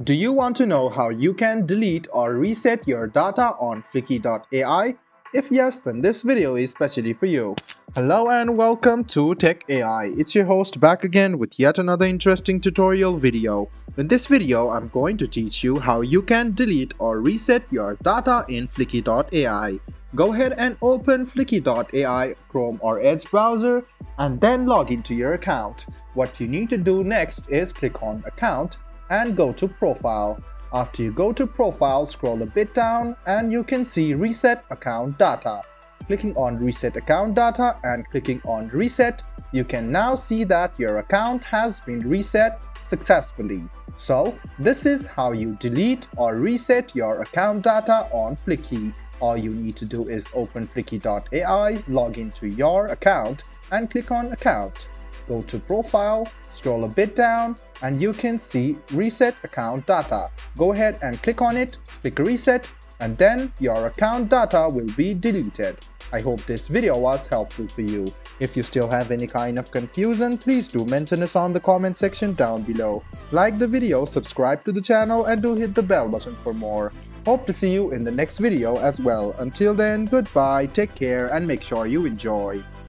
Do you want to know how you can delete or reset your data on Fliki AI? If yes, then this video is specially for you. Hello and welcome to Tech AI. It's your host back again with yet another interesting tutorial video. In this video, I'm going to teach you how you can delete or reset your data in Fliki AI. Go ahead and open Fliki AI, Chrome or Edge browser, and then log into your account. What you need to do next is click on Account and go to Profile. After you go to Profile, scroll a bit down and you can see Reset Account Data. Clicking on Reset Account Data and clicking on Reset, you can now see that your account has been reset successfully. So, this is how you delete or reset your account data on Fliki. All you need to do is open Fliki AI, log into your account and click on Account. Go to Profile, scroll a bit down, and you can see Reset Account Data. Go ahead and click on it, click Reset, and then your account data will be deleted. I hope this video was helpful for you. If you still have any kind of confusion, please do mention us on the comment section down below. Like the video, subscribe to the channel, and do hit the bell button for more. Hope to see you in the next video as well. Until then, goodbye, take care, and make sure you enjoy.